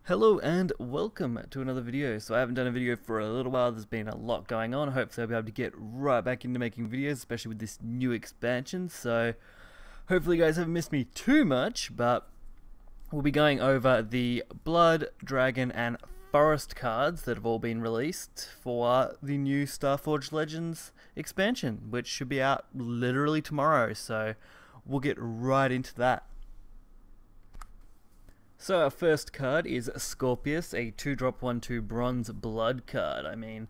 Hello and welcome to another video. So I haven't done a video for a little while. There's been a lot going on. Hopefully I'll be able to get right back into making videos, especially with this new expansion. So hopefully you guys haven't missed me too much, but we'll be going over the Blood, Dragon and Forest cards that have all been released for the new Starforged Legends expansion, which should be out literally tomorrow. So we'll get right into that. So our first card is Scorpius, a 2-drop 1/2 bronze blood card. I mean,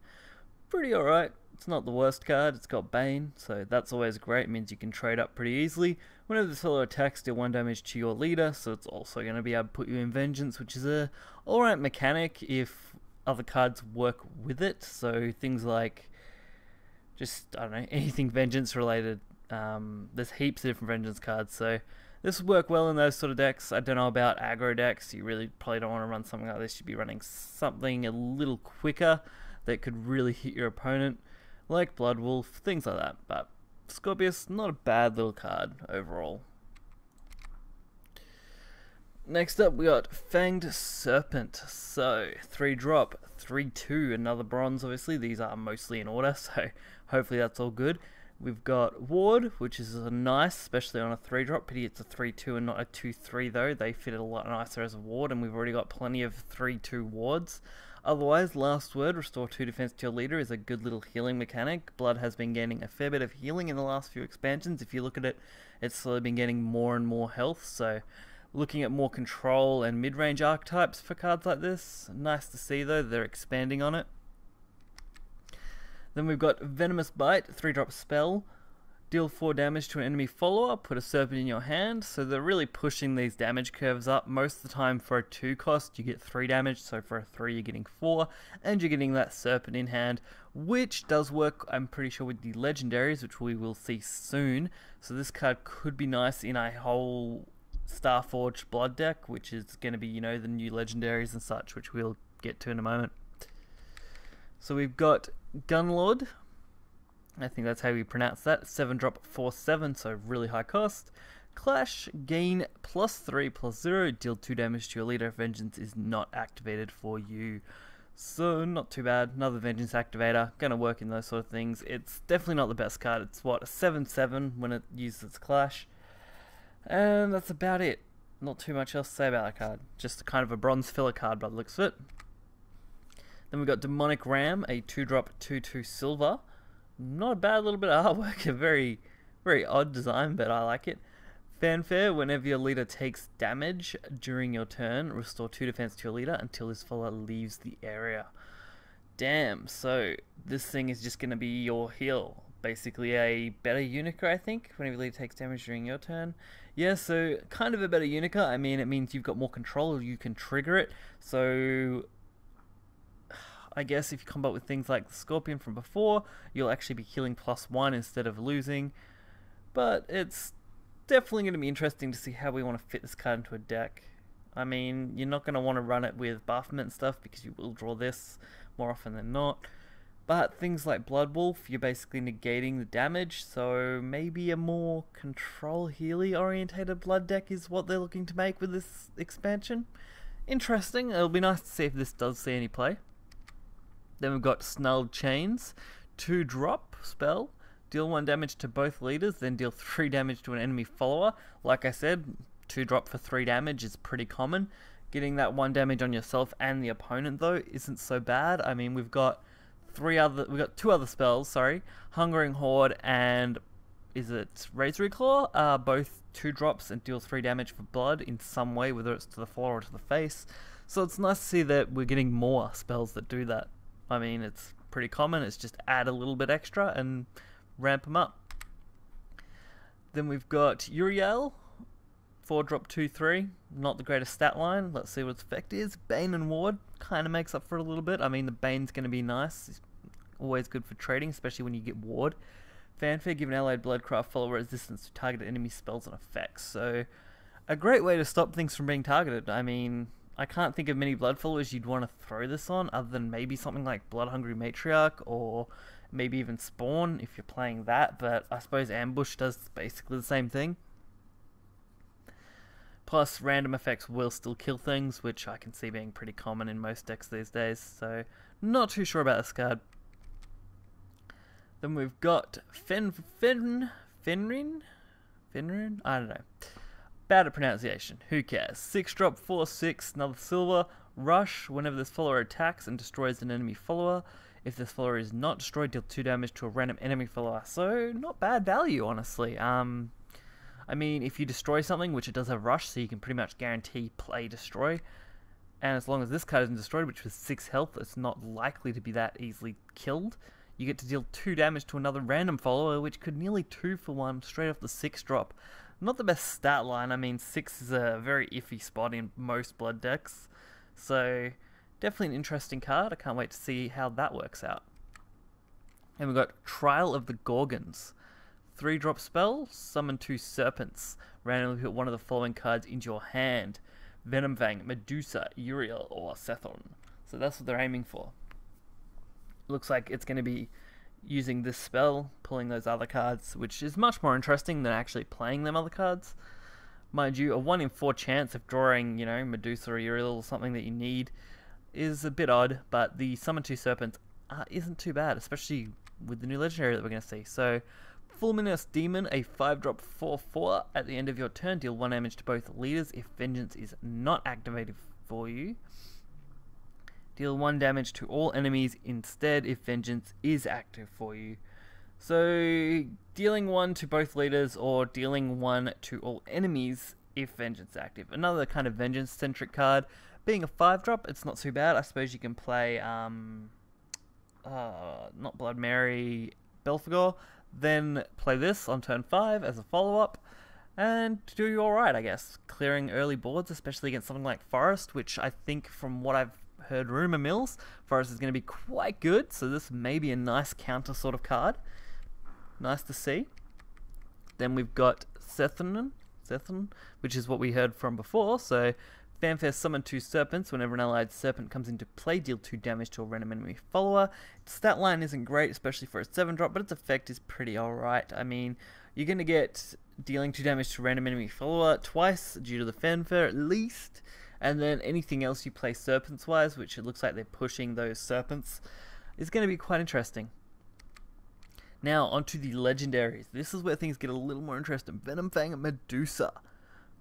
pretty alright. It's not the worst card. It's got Bane, so that's always great. It means you can trade up pretty easily. Whenever this fellow attacks, deal 1 damage to your leader, so it's also going to be able to put you in Vengeance, which is a alright mechanic if other cards work with it. So things like, just, I don't know, anything Vengeance related. There's heaps of different Vengeance cards, so this would work well in those sort of decks. I don't know about aggro decks. You really probably don't want to run something like this. You'd be running something a little quicker that could really hit your opponent, like Blood Wolf, things like that. But Scorpius, not a bad little card overall. Next up, we got Fanged Serpent. So 3-drop, 3/2, another bronze. Obviously, these are mostly in order, so hopefully that's all good. We've got Ward, which is nice, especially on a 3-drop. Pity it's a 3/2 and not a 2/3 though. They fit it a lot nicer as a ward, and we've already got plenty of 3/2 wards. Otherwise, Last Word, restore 2 defense to your leader, is a good little healing mechanic. Blood has been gaining a fair bit of healing in the last few expansions. If you look at it, it's slowly been getting more and more health, so looking at more control and mid-range archetypes for cards like this. Nice to see though, they're expanding on it. Then we've got Venomous Bite, 3-drop spell. Deal 4 damage to an enemy follower, put a serpent in your hand. So they're really pushing these damage curves up. Most of the time for a 2 cost you get 3 damage, so for a 3 you're getting 4, and you're getting that serpent in hand, which does work, I'm pretty sure, with the legendaries, which we will see soon. So this card could be nice in a whole Starforged Blood deck, which is going to be, you know, the new legendaries and such, which we'll get to in a moment. So we've got Gunlord, I think that's how we pronounce that, 7-drop 4/7, so really high cost. Clash, gain +3/+0, deal 2 damage to your leader if Vengeance is not activated for you. So not too bad, another Vengeance activator, gonna work in those sort of things. It's definitely not the best card. It's what, a 7/7 when it uses Clash, and that's about it. Not too much else to say about that card, just kind of a bronze filler card by the looks of it. Then we've got Demonic Ram, a 2-drop 2/2 silver. Not a bad little bit of artwork, a very odd design, but I like it. Fanfare, whenever your leader takes damage during your turn, restore 2 defense to your leader until this follower leaves the area. Damn, so this thing is just going to be your heal. Basically a better Unica, I think, whenever your leader takes damage during your turn. Yeah, so kind of a better Unica. I mean, it means you've got more control, you can trigger it. So I guess if you combat with things like the Scorpion from before, you'll actually be healing +1 instead of losing. But it's definitely going to be interesting to see how we want to fit this card into a deck. I mean, you're not going to want to run it with Bahamut and stuff because you will draw this more often than not. But things like Blood Wolf, you're basically negating the damage, so maybe a more control healy orientated blood deck is what they're looking to make with this expansion. Interesting. It'll be nice to see if this does see any play. Then we've got Snarled Chains, 2-drop spell, deal 1 damage to both leaders, then deal 3 damage to an enemy follower. Like I said, 2-drop for 3 damage is pretty common. Getting that 1 damage on yourself and the opponent though isn't so bad. I mean, we've got 2 other spells, sorry, Hungering Horde and is it Razor Claw? Both 2-drops and deal 3 damage for blood in some way, whether it's to the floor or to the face. So it's nice to see that we're getting more spells that do that. I mean, it's pretty common. It's just add a little bit extra and ramp them up. Then we've got Uriel, 4-drop 2/3. Not the greatest stat line. Let's see what its effect is. Bane and Ward kind of makes up for it a little bit. I mean, the Bane's going to be nice. It's always good for trading, especially when you get Ward. Fanfare, give an allied Bloodcraft follower resistance to targeted enemy spells and effects. So, a great way to stop things from being targeted. I mean, I can't think of many blood followers you'd want to throw this on, other than maybe something like Blood Hungry Matriarch, or maybe even Spawn if you're playing that, but I suppose Ambush does basically the same thing. Plus, random effects will still kill things, which I can see being pretty common in most decks these days, so not too sure about this card. Then we've got Fenrir? I don't know. Bad at pronunciation, who cares? 6-drop, 4/6, another silver. Rush, whenever this follower attacks and destroys an enemy follower. If this follower is not destroyed, deal 2 damage to a random enemy follower. So, not bad value, honestly. I mean, if you destroy something, which it does have Rush, so you can pretty much guarantee play destroy. And as long as this card isn't destroyed, which was 6 health, it's not likely to be that easily killed. You get to deal 2 damage to another random follower, which could nearly 2 for 1 straight off the 6-drop. Not the best stat line. I mean, 6 is a very iffy spot in most blood decks. So, definitely an interesting card. I can't wait to see how that works out. And we've got Trial of the Gorgons. 3-drop spell, summon 2 serpents. Randomly put one of the following cards into your hand. Venomfang, Medusa, Uriel, or Sethorn. So that's what they're aiming for. Looks like it's going to be using this spell, pulling those other cards, which is much more interesting than actually playing them other cards. Mind you, a 1 in 4 chance of drawing, you know, Medusa or Uriel or something that you need is a bit odd, but the summon 2 serpents isn't too bad, especially with the new legendary that we're going to see. So, Fulminous Demon, a 5-drop 4/4. At the end of your turn, deal 1 damage to both leaders if Vengeance is not activated for you. Deal 1 damage to all enemies instead if Vengeance is active for you. So, dealing 1 to both leaders or dealing 1 to all enemies if Vengeance is active. Another kind of Vengeance-centric card. Being a 5-drop, it's not too bad. I suppose you can play, not Blood Mary, Belphegor. Then play this on turn 5 as a follow-up, and do you alright, I guess. Clearing early boards, especially against something like Forest, which I think, from what I've heard rumour mills, Forest is going to be quite good, so this may be a nice counter sort of card. Nice to see. Then we've got Sethorn, which is what we heard from before, so Fanfare, summon 2 serpents. Whenever an allied serpent comes into play, deal 2 damage to a random enemy follower. Its stat line isn't great, especially for a 7-drop, but its effect is pretty alright. I mean, you're going to get dealing 2 damage to a random enemy follower twice due to the Fanfare at least, and then anything else you play serpents-wise, which it looks like they're pushing those serpents, is going to be quite interesting. Now, onto the legendaries. This is where things get a little more interesting. Venomfang Medusa.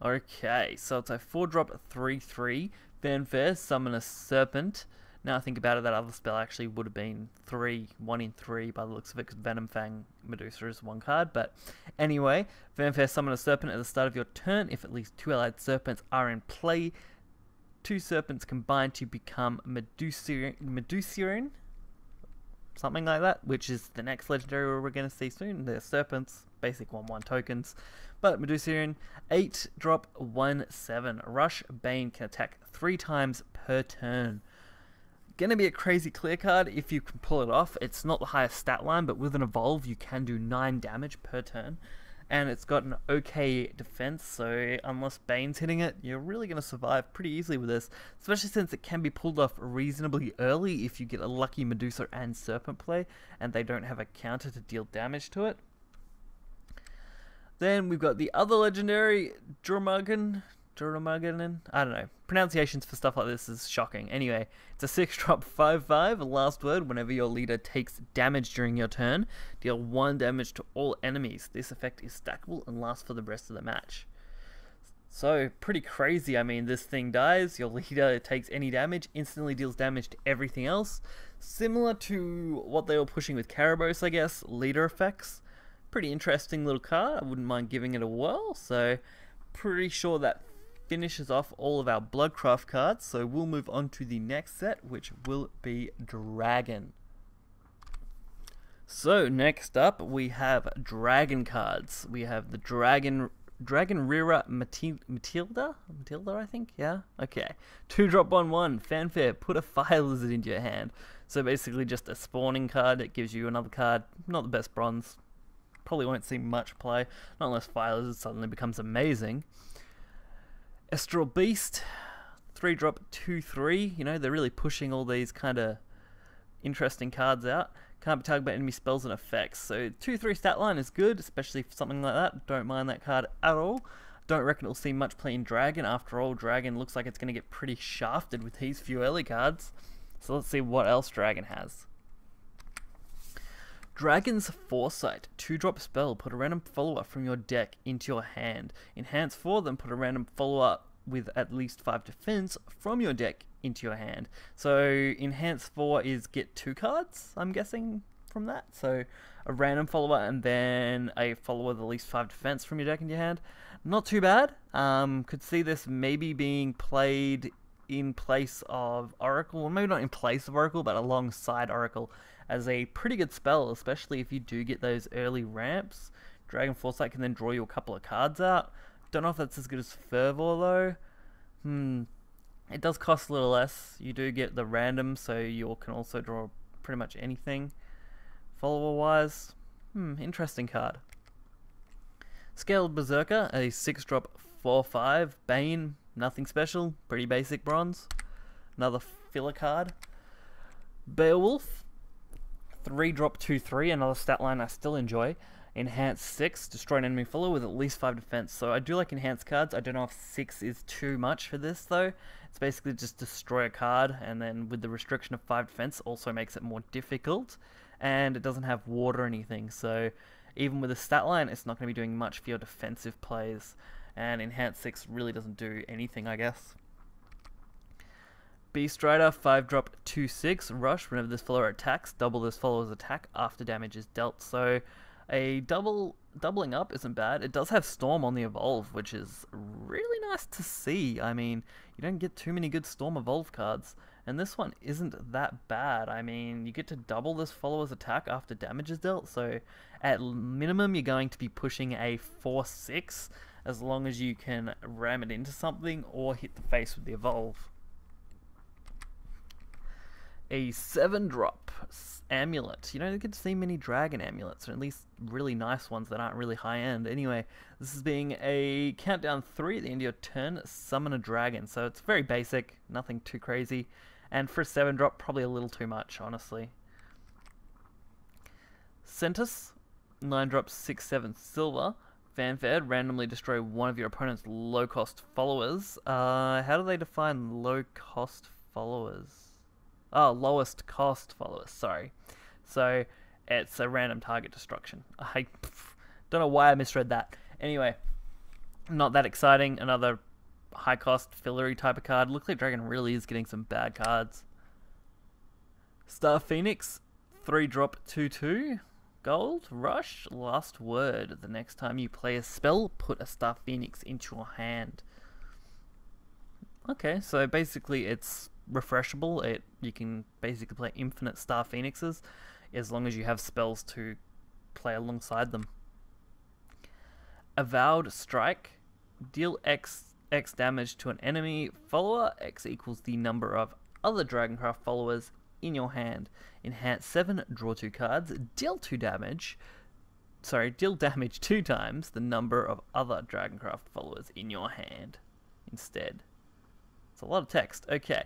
Okay, so it's a 4-drop 3/3. Fanfare, summon a serpent. Now I think about it, that other spell actually would have been 1 in 3 by the looks of it, because Venomfang Medusa is 1 card. But anyway, Fanfare, summon a serpent at the start of your turn. If at least 2 allied serpents are in play, 2 serpents combine to become Medusian, something like that, which is the next legendary we're going to see soon. They're serpents, basic 1/1 tokens. But Medusian, 8-drop 1/7. Rush Bane can attack 3 times per turn. Gonna be a crazy clear card if you can pull it off. It's not the highest stat line, but with an evolve you can do 9 damage per turn. And it's got an okay defense, so unless Bane's hitting it, you're really going to survive pretty easily with this. Especially since it can be pulled off reasonably early if you get a lucky Medusa and Serpent play, and they don't have a counter to deal damage to it. Then we've got the other legendary, Juramagan. I don't know. Pronunciations for stuff like this is shocking. Anyway, it's a 6-drop 5/5. Last word, whenever your leader takes damage during your turn, deal 1 damage to all enemies. This effect is stackable and lasts for the rest of the match. So, pretty crazy. I mean, this thing dies, your leader takes any damage, instantly deals damage to everything else. Similar to what they were pushing with Karabos, I guess, leader effects. Pretty interesting little card. I wouldn't mind giving it a whirl. So, pretty sure that finishes off all of our Bloodcraft cards, so we'll move on to the next set, which will be Dragon. So next up we have Dragon cards. We have the Dragon Rira Matilda, I think, yeah? Okay. 2-drop 1/1, Fanfare, put a Fire Lizard into your hand. So basically just a spawning card. It gives you another card, not the best bronze. Probably won't see much play, not unless Fire Lizard suddenly becomes amazing. Estral Beast, 3-drop 2/3. You know, they're really pushing all these kind of interesting cards out. Can't be targeted by enemy spells and effects. So 2/3 stat line is good, especially for something like that. Don't mind that card at all. Don't reckon it'll see much play in Dragon. After all, Dragon looks like it's going to get pretty shafted with these few early cards. So let's see what else Dragon has. Dragon's Foresight. 2-drop spell. Put a random follower from your deck into your hand. Enhance 4, then put a random follower with at least 5 defense from your deck into your hand. So Enhance 4 is get 2 cards, I'm guessing, from that. So a random follower and then a follower with at least 5 defense from your deck into your hand. Not too bad. Could see this maybe being played in place of Oracle. Well, maybe not in place of Oracle, but alongside Oracle as a pretty good spell, especially if you do get those early ramps. Dragon Foresight can then draw you a couple of cards out. Don't know if that's as good as Fervor though. It does cost a little less. You do get the random, so you can also draw pretty much anything. Follower wise, interesting card. Scaled Berserker, a 6-drop 4/5. Bane, nothing special, pretty basic bronze. Another filler card. Beowulf, 3-drop 2/3, another stat line I still enjoy. Enhance 6, destroy an enemy follower with at least 5 defense. So I do like enhanced cards. I don't know if 6 is too much for this though. It's basically just destroy a card, and then with the restriction of 5 defense also makes it more difficult. And it doesn't have water or anything, so even with a stat line, it's not going to be doing much for your defensive plays. And Enhance 6 really doesn't do anything, I guess. Beast Rider, 5-drop 2/6. Rush, whenever this follower attacks, double this follower's attack after damage is dealt. So a doubling up isn't bad. It does have Storm on the Evolve, which is really nice to see. I mean, you don't get too many good Storm Evolve cards, and this one isn't that bad. I mean, you get to double this follower's attack after damage is dealt, so at minimum you're going to be pushing a 4/6 as long as you can ram it into something or hit the face with the Evolve. A 7-drop amulet. You don't get to see many dragon amulets, or at least really nice ones that aren't really high end. Anyway, this is being a countdown 3 at the end of your turn, summon a dragon. So it's very basic, nothing too crazy. And for a 7-drop, probably a little too much, honestly. Centus, 9-drop 6/7 silver. Fanfare, randomly destroy one of your opponent's low-cost followers. How do they define low-cost followers? Oh, lowest cost followers, sorry. So, it's a random target destruction. I don't know why I misread that. Anyway, not that exciting. Another high cost fillery type of card. Looks like Dragon really is getting some bad cards. Star Phoenix, 3-drop 2/2. Gold, Rush, Last Word. The next time you play a spell, put a Star Phoenix into your hand. Okay, so basically it's refreshable. You can basically play infinite Star Phoenixes as long as you have spells to play alongside them. Avowed Strike. Deal X damage to an enemy follower. X equals the number of other Dragoncraft followers in your hand. Enhance 7, draw 2 cards. Deal damage 2 times the number of other Dragoncraft followers in your hand instead. It's a lot of text. Okay.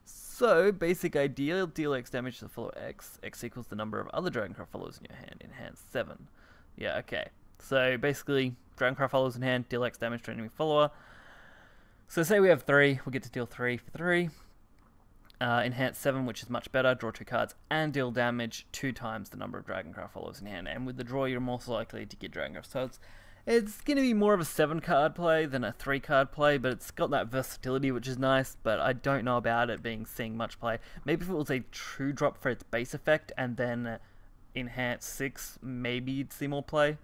So, basic idea, deal X damage to the follower X. X equals the number of other Dragoncraft followers in your hand. Enhance 7. Yeah, okay. So, basically, Dragoncraft followers in hand, deal X damage to an enemy follower. So, say we have 3, we get to deal 3 for 3. Enhance 7, which is much better, draw 2 cards, and deal damage 2 times the number of Dragoncraft followers in hand. And with the draw, you're more likely to get Dragoncraft. So, it's going to be more of a 7-card play than a 3-card play, but it's got that versatility, which is nice, but I don't know about it seeing much play. Maybe if it was a 2-drop for its base effect, and then Enhance 6, maybe you'd see more play.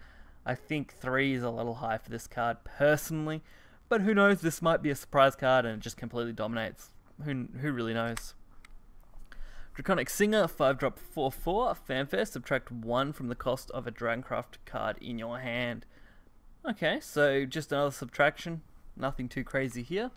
I think 3 is a little high for this card, personally, but who knows, this might be a surprise card, and it just completely dominates. Who really knows? Draconic Singer, 5-drop 4/4, Fanfare, subtract 1 from the cost of a Dragoncraft card in your hand. Okay, so just another subtraction. Nothing too crazy here.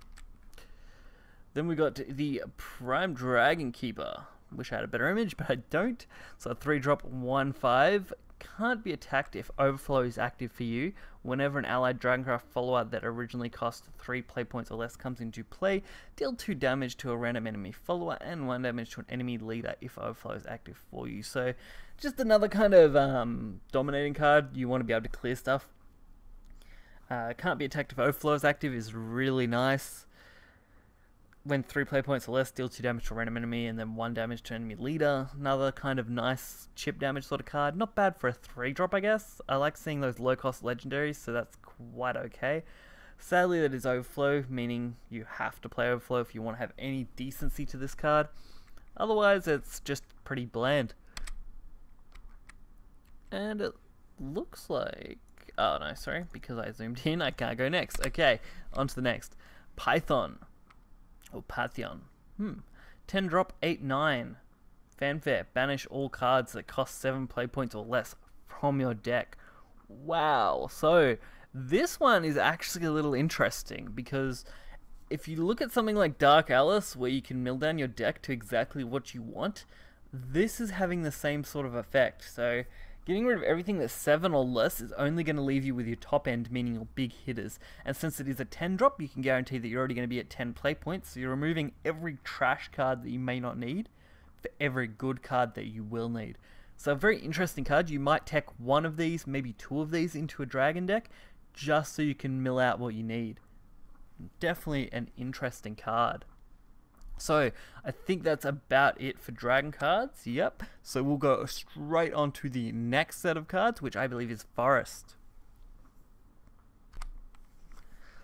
Then we got the Prime Dragon Keeper. Wish I had a better image, but I don't. So 3-drop 1/5. Can't be attacked if Overflow is active for you. Whenever an allied Dragoncraft follower that originally cost 3 play points or less comes into play, deal 2 damage to a random enemy follower and 1 damage to an enemy leader if Overflow is active for you. So just another kind of dominating card. You want to be able to clear stuff. Can't be attacked if Overflow is active is really nice. When 3 play points or less, deal 2 damage to a random enemy and then 1 damage to enemy leader. Another kind of nice chip damage sort of card. Not bad for a 3-drop, I guess. I like seeing those low-cost legendaries, so that's quite okay. Sadly, that is Overflow, meaning you have to play Overflow if you want to have any decency to this card. Otherwise, it's just pretty bland. And it looks like... Oh, no, sorry. Because I zoomed in, I can't go next. Okay, on to the next. Python. Or Pantheon. 10 drop, 8/9. Fanfare. Banish all cards that cost 7 play points or less from your deck. Wow. So, this one is actually a little interesting because if you look at something like Dark Alice where you can mill down your deck to exactly what you want, this is having the same sort of effect. So, getting rid of everything that's 7 or less is only going to leave you with your top end, meaning your big hitters. And since it is a 10 drop, you can guarantee that you're already going to be at 10 play points. So you're removing every trash card that you may not need for every good card that you will need. So a very interesting card. You might tech one of these, maybe 2 of these into a dragon deck, just so you can mill out what you need. Definitely an interesting card. So, I think that's about it for dragon cards, yep. So we'll go straight on to the next set of cards, which I believe is Forest.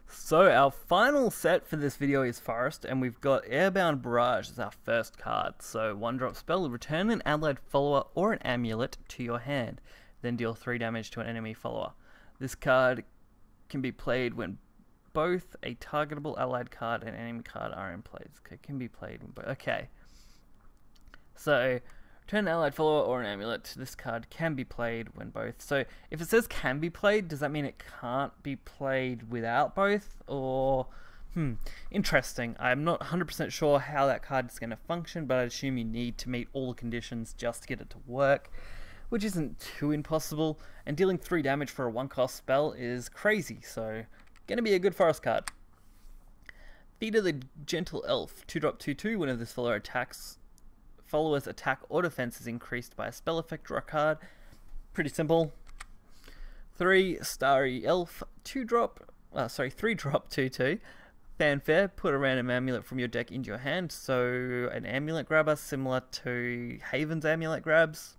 So, our final set for this video is Forest, and we've got Airbound Barrage as our first card. So, 1-drop spell, return an allied follower or an amulet to your hand, then deal 3 damage to an enemy follower. This card can be played when both a targetable allied card and enemy card are in play. It can be played when both. Okay. So, return an allied follower or an amulet. This card can be played when both. So, if it says can be played, does that mean it can't be played without both? Or, interesting. I'm not 100% sure how that card is going to function, but I assume you need to meet all the conditions just to get it to work, which isn't too impossible. And dealing 3 damage for a 1-cost spell is crazy, so gonna be a good Forest card. Feeder the Gentle Elf. 2-drop 2/2. Whenever this follower's attack or defense is increased by a spell effect or a card. Pretty simple. 3 Starry Elf. 3-drop 2/2. Fanfare. Put a random amulet from your deck into your hand. So an amulet grabber similar to Haven's amulet grabs.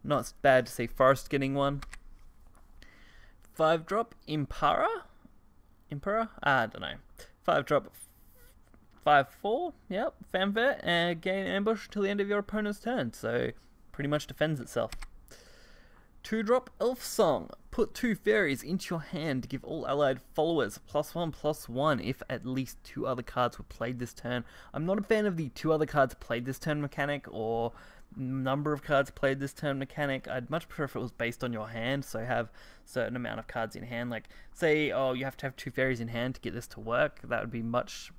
Not bad to see Forest getting one. 5-drop Emperor? I don't know. 5-drop 5/4, yep, Fanfare, and gain ambush till the end of your opponent's turn, so pretty much defends itself. 2-drop Elf Song. Put 2 fairies into your hand to give all allied followers +1/+1 if at least 2 other cards were played this turn. I'm not a fan of the 2 other cards played this turn mechanic, or number of cards played this turn mechanic. I'd much prefer if it was based on your hand, so have a certain amount of cards in hand. Like, say, oh, you have to have 2 fairies in hand to get this to work. That would be much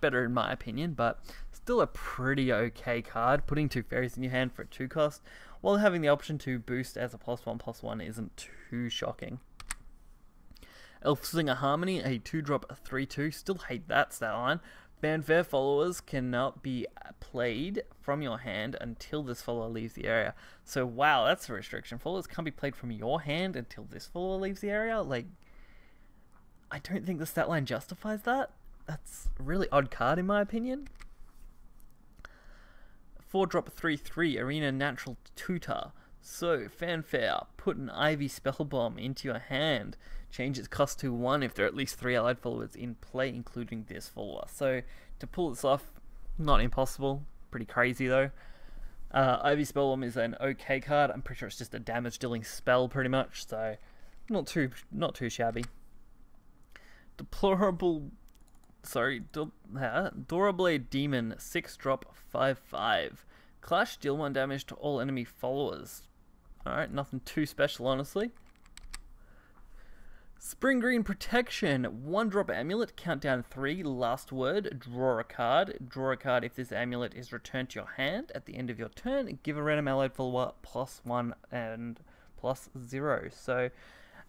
better in my opinion, but still a pretty okay card. Putting 2 fairies in your hand for a 2 cost, while having the option to boost as a +1/+1 isn't too shocking. Elf Singer Harmony, a 2-drop 3/2. Still hate that stat line. Fanfare followers cannot be played from your hand until this follower leaves the area. So, wow, that's a restriction. Followers can't be played from your hand until this follower leaves the area? Like, I don't think the stat line justifies that. That's a really odd card in my opinion. 4-drop 3/3, Arena Natural Tutor. So, Fanfare, put an Ivy Spell Bomb into your hand. Change its cost to 1 if there are at least 3 allied followers in play, including this follower. So, to pull this off, not impossible. Pretty crazy, though. Ivy Spell Bomb is an okay card. I'm pretty sure it's just a damage-dealing spell, pretty much. So, not too shabby. Dorablade Demon, 6-drop 5/5. Clash, deal 1 damage to all enemy followers. Alright, nothing too special, honestly. Spring Green Protection, 1-drop amulet, countdown 3, last word, draw a card. Draw a card if this amulet is returned to your hand at the end of your turn. Give a random allied follower +1 and +0. So,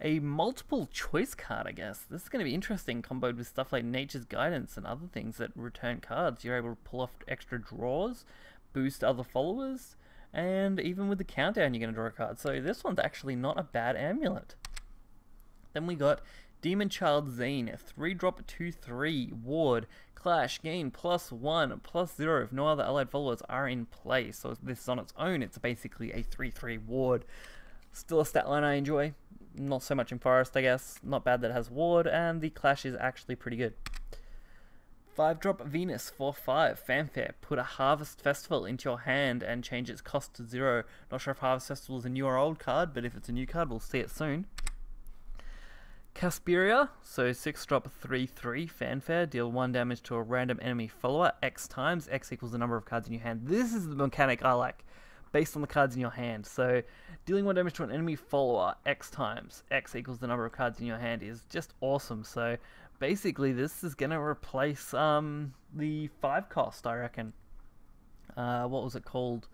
a multiple choice card, I guess. This is going to be interesting, comboed with stuff like Nature's Guidance and other things that return cards. You're able to pull off extra draws, boost other followers, and even with the countdown, you're going to draw a card. So this one's actually not a bad amulet. Then we got Demon Child Zane, 3-drop 2/3, Ward, Clash, gain +1/+0 if no other allied followers are in play. So this is on its own, it's basically a 3/3 Ward. Still a stat line I enjoy, not so much in Forest I guess, not bad that it has Ward, and the Clash is actually pretty good. 5-drop Venus, 4/5, Fanfare, put a Harvest Festival into your hand and change its cost to 0. Not sure if Harvest Festival is a new or old card, but if it's a new card, we'll see it soon. Casperia, so 6-drop 3/3, Fanfare, deal 1 damage to a random enemy follower, X times, X equals the number of cards in your hand. This is the mechanic I like, based on the cards in your hand. So, dealing 1 damage to an enemy follower, X times, X equals the number of cards in your hand is just awesome. So, basically, this is going to replace the 5 cost, I reckon. What was it called?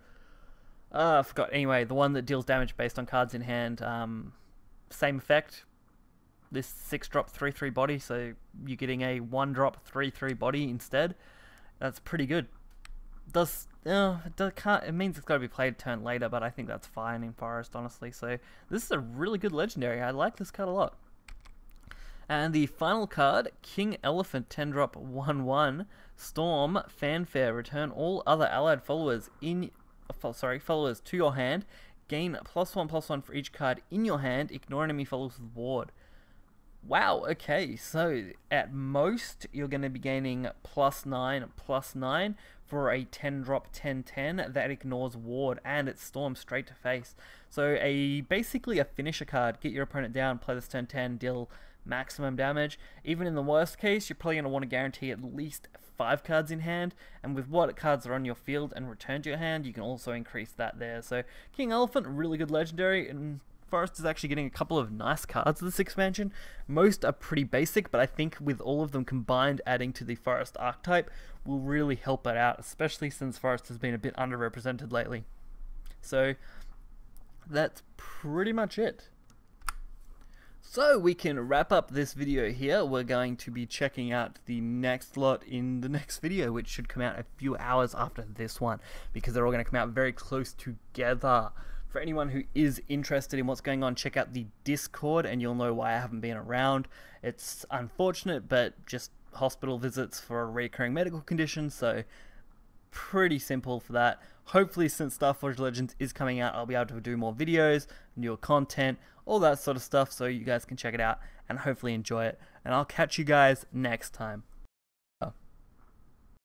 I forgot. Anyway, the one that deals damage based on cards in hand. Same effect. This 6-drop 3/3 body, so you're getting a 1-drop 3/3 body instead. That's pretty good. It means it's got to be played a turn later, but I think that's fine in Forest, honestly. So this is a really good legendary. I like this card a lot. And the final card, King Elephant, 10-drop 1/1, Storm, Fanfare, return all other allied followers followers to your hand, gain +1/+1 for each card in your hand, ignore enemy followers with Ward. Wow, okay, so at most you're going to be gaining +9/+9 for a 10-drop 10/10 that ignores Ward, and it's Storm straight to face. So basically a finisher card. Get your opponent down, play this turn 10, deal maximum damage. Even in the worst case, you're probably going to want to guarantee at least 5 cards in hand, and with what cards are on your field and return to your hand, you can also increase that there. So King Elephant, really good legendary, and Forest is actually getting a couple of nice cards this expansion. Most are pretty basic, but I think with all of them combined, adding to the Forest archetype will really help it out, especially since Forest has been a bit underrepresented lately. So that's pretty much it. So we can wrap up this video here. We're going to be checking out the next lot in the next video, which should come out a few hours after this one, because they're all going to come out very close together. For anyone who is interested in what's going on, check out the Discord and you'll know why I haven't been around. It's unfortunate, but just hospital visits for a recurring medical condition, so pretty simple for that. Hopefully, since Starforged Legends is coming out, I'll be able to do more videos, newer content, all that sort of stuff, so you guys can check it out and hopefully enjoy it. And I'll catch you guys next time.